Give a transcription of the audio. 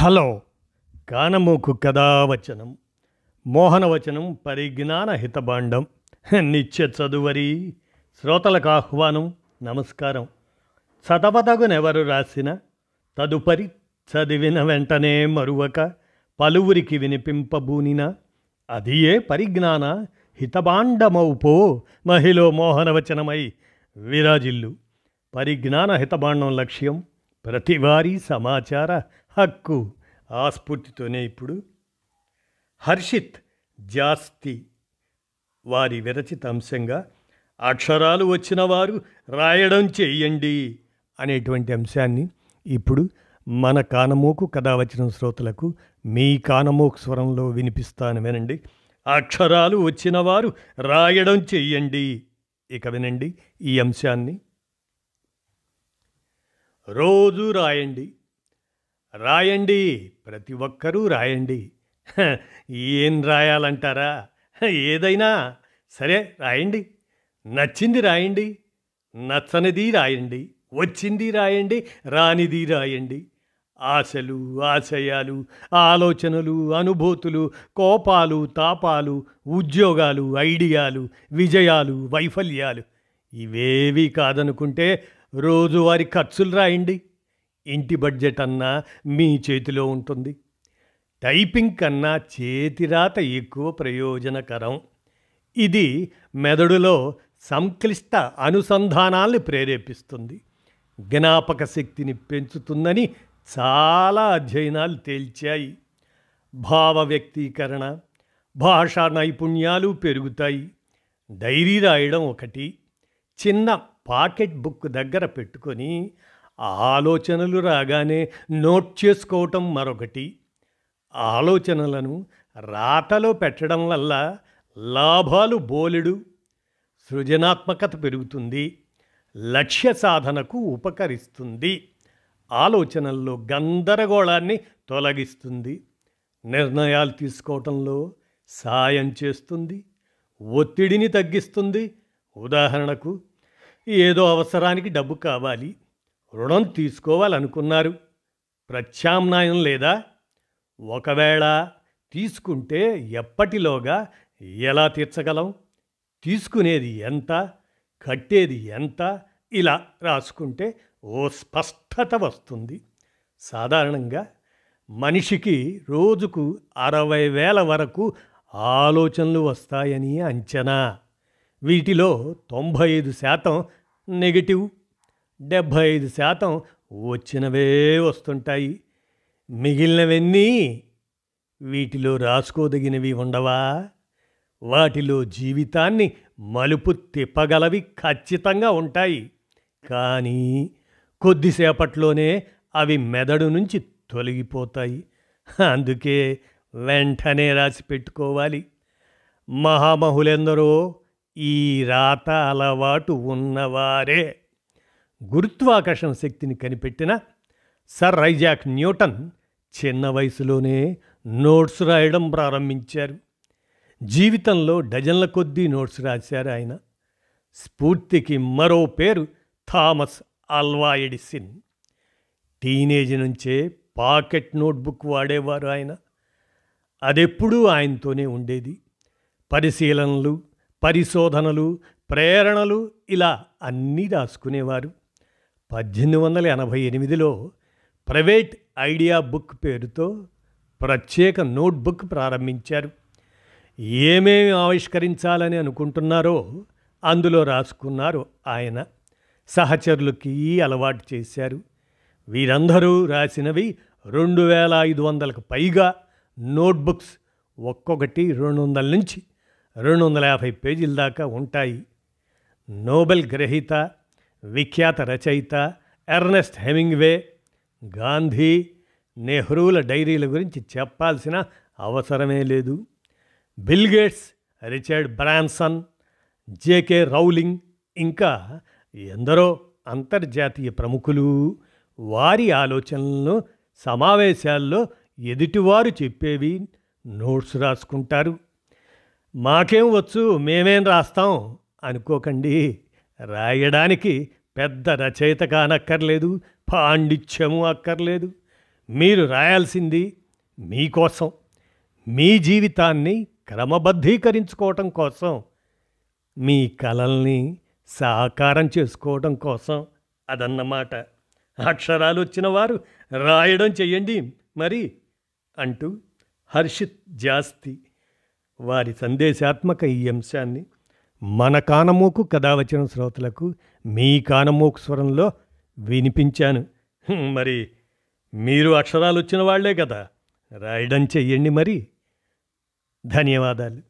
Hello కానమోకు కథావచనం మోహనవచనం పరిజ్ఞాన హితభాండం నిత్య చదువరి శ్రోతలకు ఆహ్వానం నమస్కారం. చదవదగునెవరు రాసిన తదుపరి చదివిన వెంటనే మరువక పలువురికి వినిపింపబూనిన అది ఏ పరిజ్ఞాన హితభాండమౌపో మహిళ మోహనవచనమై విరాజిల్లు. పరిజ్ఞాన హితభాండం లక్ష్యం ప్రతివారీ సమాచార హక్కు. ఆ స్ఫూర్తితోనే ఇప్పుడు హర్షిత్ జాస్తి వారి విరచిత అంశంగా అక్షరాలు వచ్చిన వారు రాయడం చెయ్యండి అనేటువంటి అంశాన్ని ఇప్పుడు మన కానమోకు కథావచనం శ్రోతలకు మీ కానమోకు స్వరంలో వినిపిస్తాను, వినండి. అక్షరాలు వచ్చిన వారు రాయడం చెయ్యండి. ఇక వినండి ఈ అంశాన్ని. రోజు రాయండి, రాయండి, ప్రతి ఒక్కరూ రాయండి. ఏం రాయాలంటారా? ఏదైనా సరే రాయండి. నచ్చింది రాయండి, నచ్చనిది రాయండి, వచ్చింది రాయండి, రానిది రాయండి. ఆశలు, ఆశయాలు, ఆలోచనలు, అనుభూతులు, కోపాలు, తాపాలు, ఉద్యోగాలు, ఐడియాలు, విజయాలు, వైఫల్యాలు ఇవేవి కాదనుకుంటే రోజువారి ఖర్చులు రాయండి. ఇంటి బడ్జెట్ అన్నా మీ చేతిలో ఉంటుంది. టైపింగ్ కన్నా చేతిరాత ఎక్కువ ప్రయోజనకరం. ఇది మెదడులో సంక్లిష్ట అనుసంధానాల్ని ప్రేరేపిస్తుంది, జ్ఞాపక శక్తిని పెంచుతుందని చాలా అధ్యయనాలు తేల్చాయి. భావ వ్యక్తీకరణ, భాషా నైపుణ్యాలు పెరుగుతాయి. డైరీ రాయడం ఒకటి, చిన్న పాకెట్ బుక్ దగ్గర పెట్టుకొని ఆలోచనలు రాగానే నోట్ చేసుకోవటం మరొకటి. ఆలోచనలను రాతలో పెట్టడం వల్ల లాభాలు బోలెడు. సృజనాత్మకత పెరుగుతుంది, లక్ష్య సాధనకు ఉపకరిస్తుంది, ఆలోచనల్లో గందరగోళాన్ని తొలగిస్తుంది, నిర్ణయాలు తీసుకోవటంలో సాయం చేస్తుంది, ఒత్తిడిని తగ్గిస్తుంది. ఉదాహరణకు, ఏదో అవసరానికి డబ్బు కావాలి, రుణం తీసుకోవాలనుకున్నారు, ప్రత్యామ్నాయం లేదా? ఒకవేళ తీసుకుంటే ఎప్పటిలోగా ఎలా తీర్చగలం? తీసుకునేది ఎంత, కట్టేది ఎంత? ఇలా రాసుకుంటే ఓ స్పష్టత వస్తుంది. సాధారణంగా మనిషికి రోజుకు 60,000 వరకు ఆలోచనలు వస్తాయని అంచనా. వీటిలో 95% నెగిటివ్, 75% వచ్చినవే వస్తుంటాయి. మిగిలినవన్నీ వీటిలో రాసుకోదగినవి ఉండవా? వాటిలో జీవితాన్ని మలుపు తిప్పగలవి ఖచ్చితంగా ఉంటాయి. కానీ కొద్దిసేపట్లోనే అవి మెదడు నుంచి తొలగిపోతాయి. అందుకే వెంటనే రాసి పెట్టుకోవాలి. మహామహులెందరో ఈ రాత అలవాటు ఉన్నవారే. గురుత్వాకర్షణ శక్తిని కనిపెట్టిన సర్ ఐజాక్ న్యూటన్ చిన్న వయసులోనే నోట్స్ రాయడం ప్రారంభించారు. జీవితంలో డజన్ల కొద్దీ నోట్స్ రాశారు ఆయన. స్ఫూర్తికి మరో పేరు థామస్ ఆల్వా ఎడిసన్. టీనేజ్ నుంచే పాకెట్ నోట్బుక్ వాడేవారు ఆయన. అదెప్పుడూ ఆయనతోనే ఉండేది. పరిశీలనలు, పరిశోధనలు, ప్రేరణలు ఇలా అన్నీ రాసుకునేవారు. 1888లో ప్రైవేట్ ఐడియా బుక్ పేరుతో ప్రత్యేక నోట్బుక్ ప్రారంభించారు. ఏమేమి ఆవిష్కరించాలని అనుకుంటున్నారో అందులో రాసుకున్నారు ఆయన. సహచరులకి అలవాటు చేశారు. వీరందరూ రాసినవి 2,500కు పైగా నోట్బుక్స్. ఒక్కొక్కటి 200 నుంచి 250 పేజీల దాకా ఉంటాయి. నోబెల్ గ్రహీత, విఖ్యాత రచయిత ఎర్నెస్ట్ హెమింగ్వే, గాంధీ, నెహ్రూల డైరీల గురించి చెప్పాల్సిన అవసరమే లేదు. Bill gates, Richard Branson, JK Rowling, ఇంకా ఎందరో అంతర్జాతీయ ప్రముఖులు వారి ఆలోచనలను సమావేశాల్లో ఎదుటివారు చెప్పేవి నోట్స్ రాసుకుంటారు. మాకేం వచ్చు, మేమేం రాస్తాం అనుకోకండి. రాయడానికి పెద్ద రచయిత కానక్కర్లేదు, పాండిత్యము అక్కర్లేదు. మీరు రాయాల్సింది మీకోసం, మీ జీవితాన్ని క్రమబద్ధీకరించుకోవటం కోసం, మీ కలల్ని సాకారం చేసుకోవడం కోసం అదన్నమాట. అక్షరాలు వచ్చిన వారు రాయడం చెయ్యండి మరి అంటూ హర్షిత్ జాస్తి వారి సందేశాత్మక ఈ అంశాన్ని మన కానమోకు కథావచన శ్రోతలకు మీ కానమోకు స్వరంలో వినిపించాను. మరి మీరు అక్షరాలు వచ్చిన వాళ్లే కదా, రాయడం చెయ్యండి మరి. ధన్యవాదాలు.